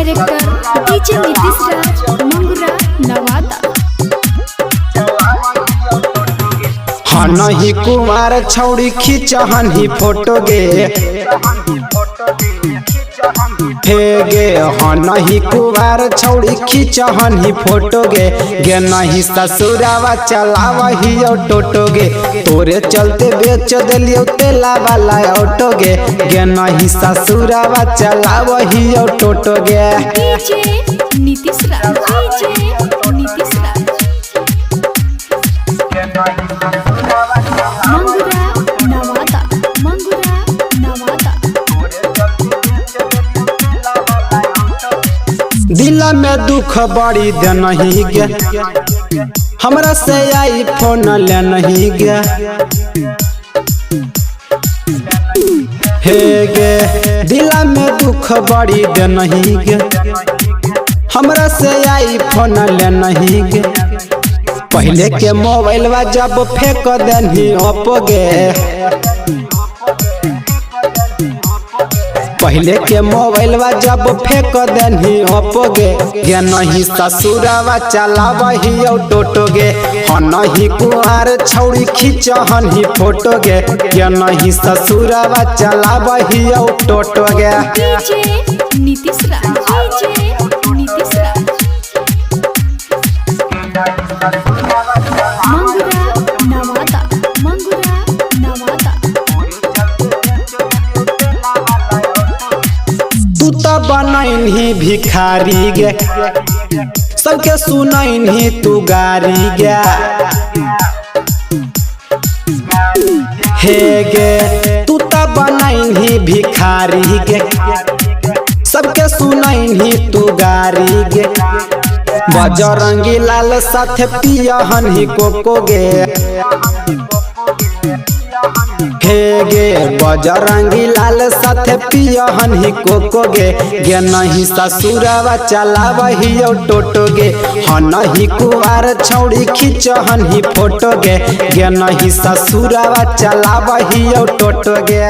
Director DJ Nitish राज मंगुरा नवादा। हनही कुमार छौड़ी खिंचहन ही photo गे हे गे हनही कुमार छौड़ी खिंचहन ही फोटो गे नहीं ससुरावा चलावही टोटो गे तोरे चलते बेच दिलियो तेला वाला ऑटो गे नहीं ससुरावा चलावही टोटो गे। डीजे नीतीश राज नीतीश राज मंगुरा नवादा मंगुरा नवादा। दिला में दुख बड़ी दे नहीं गे हमरा से आई फोन ले नहीं गे हे गे दिला में दुख बड़ी दे नहीं गे हमरा से आई फोन ले नहीं गे पहले के मोबाइल जब फेंक देनी ओप्पो गे पहले के मोबाइल जब फेंक देनी ओप्पो गे नहीं ससुरावा चलावही टोटो गे हनही कुआर छौड़ी खिंचहन ही फोटो गे नहीं ससुरावा चलावही टोटो गे। डीजे नीतीश राज नीतीश राज मंगुरा नवादा मंगुरा नवादा। तू तो बनैन ही भिखारी गे सबके सुनैन ही तू गारी गे हे गे तू तो बनैन ही भिखारी गे सबके सुनैन ही तू गारी गे बजरंगी लाल साथ पियहन ही कोको गे हे गे बजरंगी लाल साथ पियहन ही कोको गे नहीं ससुरावा चलावही टोटो गे हनही कुआर छौड़ी खिंचहन ही फोटो गे नहीं ससुरावा चलावही टोटो गे।